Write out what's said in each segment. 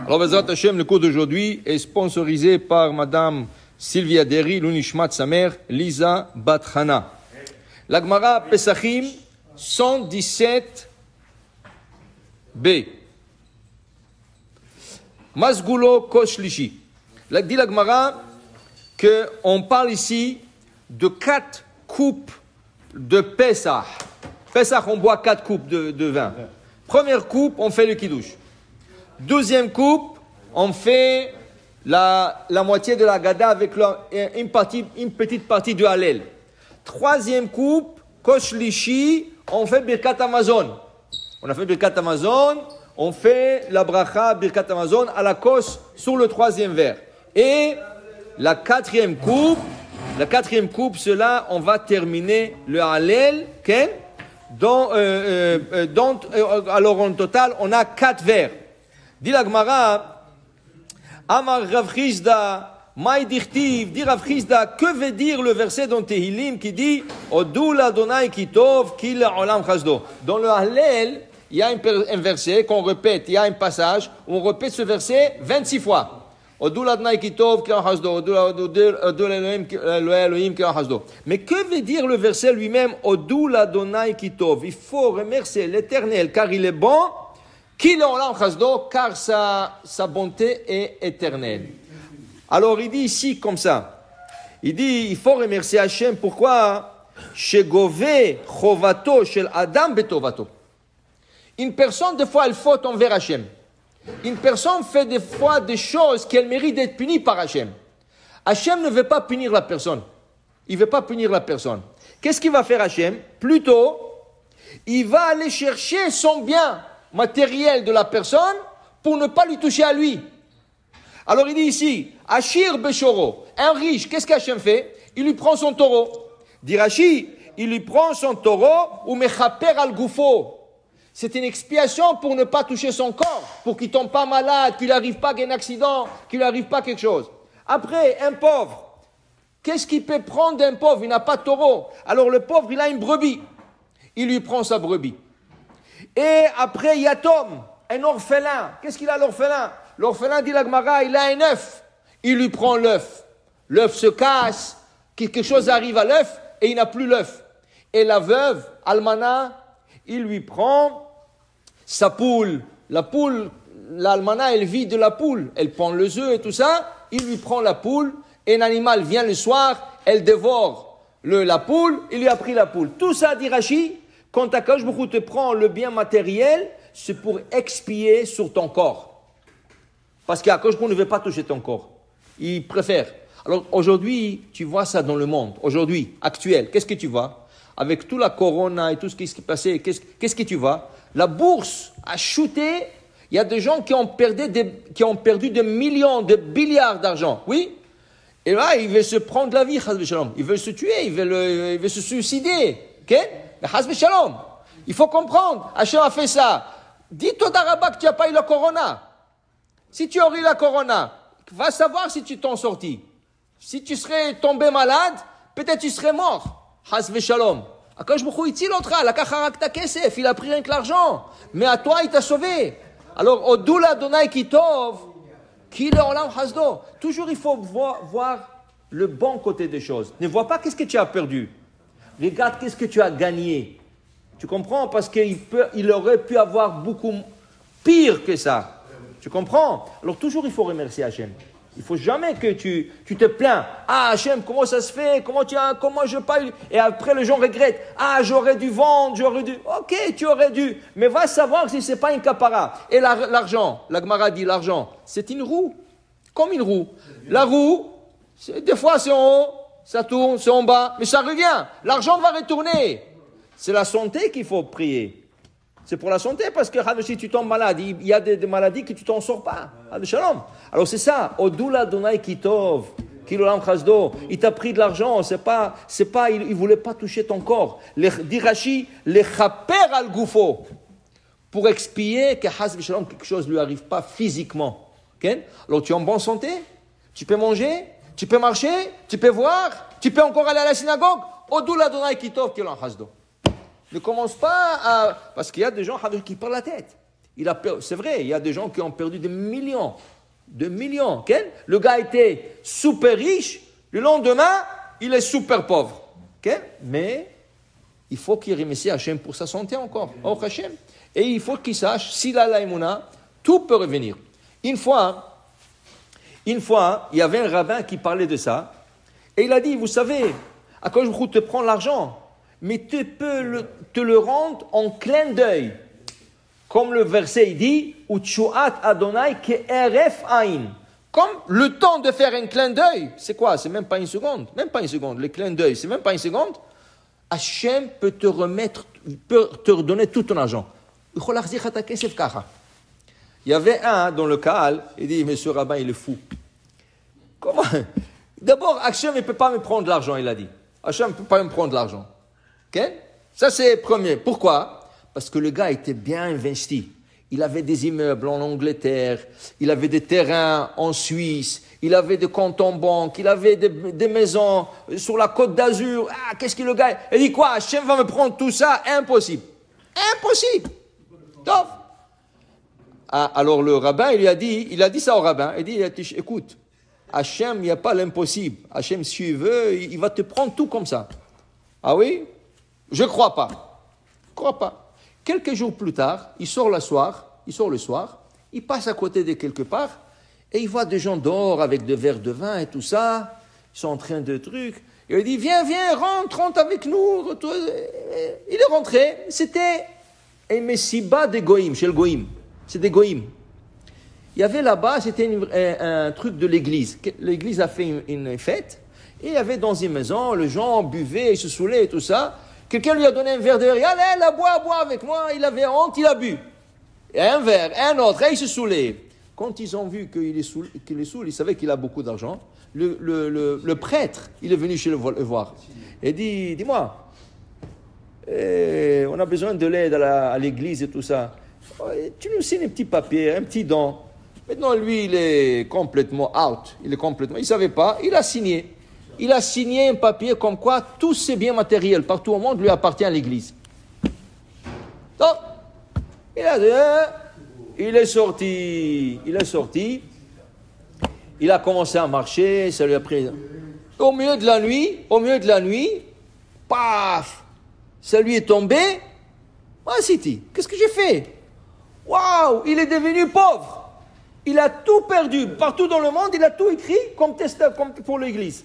Alors, Bezrat Hashem, le cours d'aujourd'hui est sponsorisé par Madame Sylvia Derry, l'unishmat sa mère, Lisa Bathana. La Gemara Pesachim 117b. Masgulo Koshlishi. Dit la Gemara qu'on parle ici de 4 coupes de Pesach. Pesach, on boit 4 coupes de vin. Première coupe, on fait le kiddush. Deuxième coupe, on fait la moitié de la gada avec une petite partie du Hallel. Troisième coupe, Koshlishi, on fait Birkat Amazon. On a fait Birkat Amazon, on fait la bracha Birkat Amazon à la kos sur le troisième verre. Et la quatrième coupe, cela, on va terminer le Hallel, okay? Alors en total, on a 4 vers. Dit la Gemara, Amar Rav Chizda, Maï Dichtiv, dit Rav Chizda, que veut dire le verset dans Tehillim qui dit Odul Adonai Kitov, Kil Olam Chasdo. Dans le Hallel, il y a un verset qu'on répète, il y a un passage où on répète ce verset 26 fois. Odul Adonai Kitov, Kil Olam Chasdo, Odul Elohim, Kil Olam Chasdo. Mais que veut dire le verset lui-même Odul Adonai Kitov? Il faut remercier l'Éternel car il est bon. Car sa bonté est éternelle. Alors il dit ici comme ça. Il dit il faut remercier Hachem. Pourquoi? Shegove chovato shel adam betovato. Une personne des fois elle faute envers Hachem. Une personne fait des fois des choses qu'elle mérite d'être punie par Hachem. Hachem ne veut pas punir la personne. Il ne veut pas punir la personne. Qu'est-ce qu'il va faire Hachem? Plutôt, il va aller chercher son bien matériel de la personne pour ne pas lui toucher à lui. Alors il dit ici, Ashir Beshoro, un riche, qu'est-ce qu'Hachem fait? Il lui prend son taureau. Dit Rashi, il lui prend son taureau ou mechaper al gufo. C'est une expiation pour ne pas toucher son corps, pour qu'il ne tombe pas malade, qu'il n'arrive pas à un accident, qu'il n'arrive pas à quelque chose. Après, un pauvre, qu'est-ce qu'il peut prendre d'un pauvre? Il n'a pas de taureau. Alors le pauvre, il a une brebis. Il lui prend sa brebis. Et après, Yatom, un orphelin. Qu'est-ce qu'il a l'orphelin? L'orphelin, dit la Gemara, il a un œuf. Il lui prend l'œuf. L'œuf se casse, quelque chose arrive à l'œuf et il n'a plus l'œuf. Et la veuve, Almana, il lui prend sa poule. La poule, l'Almana, elle vit de la poule. Elle prend les œufs et tout ça. Il lui prend la poule. Et un animal vient le soir, elle dévore la poule. Il lui a pris la poule. Tout ça, dit Rashi, quand Akadosh Baruch Hu te prend le bien matériel, c'est pour expier sur ton corps. Parce qu'Akadosh Baruch Hu ne veut pas toucher ton corps. Il préfère. Alors aujourd'hui, tu vois ça dans le monde. Aujourd'hui, actuel, qu'est-ce que tu vois? Avec toute la corona et tout ce qui s'est passé, qu'est-ce que tu vois? La bourse a chuté. Il y a des gens qui ont perdu des millions, des milliards d'argent. Oui? Et là, ils veulent se prendre la vie, ils veulent se tuer, ils veulent se suicider. Ok? Il faut comprendre, Hachem a fait ça. Dis-toi d'Araba que tu n'as pas eu la corona. Si tu aurais eu la corona, va savoir si tu t'en sortis. Si tu serais tombé malade, peut-être tu serais mort. Hasve shalom. Il a pris rien que l'argent. Mais à toi, il t'a sauvé. Alors, Odula Donai Kitov, toujours il faut voir le bon côté des choses. Ne vois pas qu'est-ce que tu as perdu. Regarde qu'est-ce que tu as gagné. Tu comprends? Parce qu'il aurait pu avoir beaucoup pire que ça. Tu comprends? Alors toujours il faut remercier Hachem. Il ne faut jamais que tu te plains. Ah Hachem, comment ça se fait? Comment je pas eu? Et après les gens regrettent. Ah j'aurais dû vendre, j'aurais dû. Ok, tu aurais dû. Mais va savoir si ce n'est pas une capara. Et l'argent, la Gemara dit l'argent, c'est une roue. Comme une roue. La roue, des fois c'est en haut. Ça tourne, c'est en bas, mais ça revient. L'argent va retourner. C'est la santé qu'il faut prier. C'est pour la santé, parce que si tu tombes malade, il y a des maladies que tu t'en sors pas. Shalom. Alors c'est ça. Odula Donai Kitov, Kilolam Chasdo. Il t'a pris de l'argent. Il voulait pas toucher ton corps. Dit Rashi, le chaper al gufo. Pour expier que Shalom, quelque chose ne lui arrive pas physiquement. Okay? Alors tu es en bonne santé, tu peux manger, tu peux marcher, tu peux voir, tu peux encore aller à la synagogue. Odula Donai Kitov, Kilolam Chasdo. Ne commence pas à... Parce qu'il y a des gens qui perdent la tête. C'est vrai, il y a des gens qui ont perdu des millions. De millions. Okay? Le gars était super riche, le lendemain, il est super pauvre. Okay? Mais il faut qu'il remercie Hachem pour sa santé encore. Oh, Hachem. Et il faut qu'il sache, s'il a la émouna, tout peut revenir. Une fois, il y avait un rabbin qui parlait de ça, et il a dit, vous savez, à quand je te prends l'argent, mais tu peux te le rendre en clin d'œil. Comme le verset il dit, Utshuat Adonai ke'eref ain. Comme le temps de faire un clin d'œil, c'est quoi? C'est même pas une seconde. Même pas une seconde. Le clin d'œil, c'est même pas une seconde. Hachem peut te redonner tout ton argent. Il y avait un dans le Kaal, il dit, mais ce rabbin, il est fou. Comment? D'abord, Hachem ne peut pas me prendre de l'argent, il a dit. Hachem ne peut pas me prendre de l'argent. Okay? Ça, c'est premier. Pourquoi? Parce que le gars était bien investi. Il avait des immeubles en Angleterre, il avait des terrains en Suisse, il avait des comptes en banque, il avait des maisons sur la Côte d'Azur. Ah, qu'est-ce que le gars... Il dit quoi? Hachem va me prendre tout ça? Impossible. Impossible. Top. Ah, alors le rabbin, il a dit ça au rabbin. Il dit, écoute, Hachem, il n'y a pas l'impossible. Hachem, si il veut, il va te prendre tout comme ça. Ah oui? Je ne crois pas. Je ne crois pas. Quelques jours plus tard, il sort le soir, il passe à côté de quelque part, et il voit des gens dehors avec des verres de vin et tout ça, ils sont en train de trucs, et il dit, viens, rentre avec nous. Il est rentré, c'était un messiba des goïms, chez le goïm, c'est des goïms. Il y avait là-bas, c'était un truc de l'église. L'église a fait une fête, et il y avait dans une maison, les gens buvaient, ils se saoulaient et tout ça. Quelqu'un lui a donné un verre de verre, allez, bois avec moi, il avait honte, il a bu. Et un verre, un autre, et il se saoulait. Quand ils ont vu qu'il est saoul, ils savaient qu'il a beaucoup d'argent, le prêtre, il est venu chez le voir. Et dit, dis-moi, on a besoin de l'aide à l'église et tout ça. Tu nous signes un petit papier, un petit don. Maintenant, lui, il est complètement out. Il ne savait pas, il a signé. Il a signé un papier comme quoi tous ses biens matériels partout au monde lui appartiennent à l'église. Donc, il est sorti, il a commencé à marcher, ça lui a pris. Au milieu de la nuit, paf, ça lui est tombé. Ah, Siti, qu'est-ce que j'ai fait? Waouh, il est devenu pauvre. Il a tout perdu. Partout dans le monde, il a tout écrit comme pour l'église.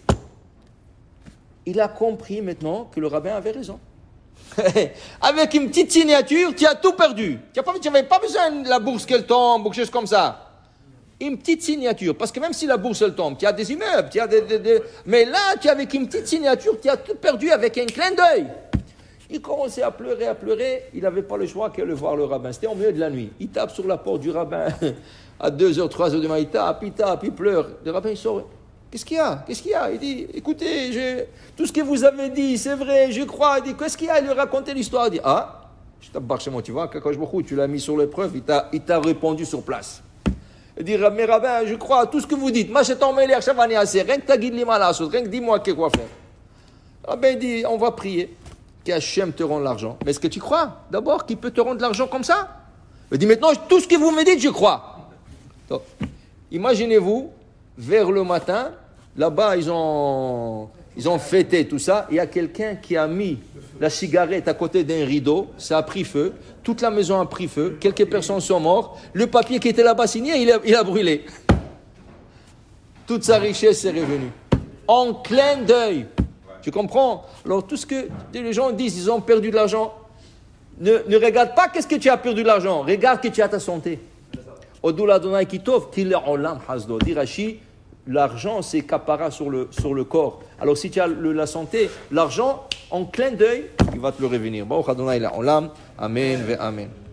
Il a compris maintenant que le rabbin avait raison. Avec une petite signature, tu as tout perdu. Tu n'avais pas besoin de la bourse qu'elle tombe ou quelque chose comme ça. Une petite signature. Parce que même si la bourse elle tombe, tu as des immeubles, tu as mais là, avec une petite signature, tu as tout perdu avec un clin d'œil. Il commençait à pleurer. Il n'avait pas le choix que de voir le rabbin. C'était au milieu de la nuit. Il tape sur la porte du rabbin à 2h, 3h du matin. Il tape, il pleure. Le rabbin, il sort. Qu'est-ce qu'il y a? Il dit, écoutez, tout ce que vous avez dit, c'est vrai, je crois. Il dit, qu'est-ce qu'il y a? Il lui racontait l'histoire. Il dit, je t'embarque chez moi, tu vois, tu l'as mis sur l'épreuve, il t'a répondu sur place. Il dit, mais rabbin, je crois à tout ce que vous dites. Moi, je t'en mets l'air, ça va rien que t'as guidé les malassos, rien que dis-moi quoi faire. Le rabbin dit, on va prier, qu'Hachem te rende l'argent. Mais est-ce que tu crois, d'abord, qu'il peut te rendre l'argent comme ça? Il dit, maintenant, tout ce que vous me dites, je crois. Donc, imaginez-vous, vers le matin, là-bas, ils ont fêté tout ça. Il y a quelqu'un qui a mis la cigarette à côté d'un rideau. Ça a pris feu. Toute la maison a pris feu. Quelques personnes sont mortes. Le papier qui était là-bas signé, il a brûlé. Toute sa richesse est revenue. En clin d'œil. Tu comprends? Alors, tout ce que les gens disent, ils ont perdu de l'argent. Ne regarde pas qu'est-ce que tu as perdu de l'argent. Regarde que tu as ta santé. Odula Adonai Kitov, Tile Olam Hasdo. Dit Rashi, l'argent, c'est capara sur le corps. Alors, si tu as la santé, l'argent, en clin d'œil, il va te le revenir. Baruch Adonai Olam. Amen ve Amen.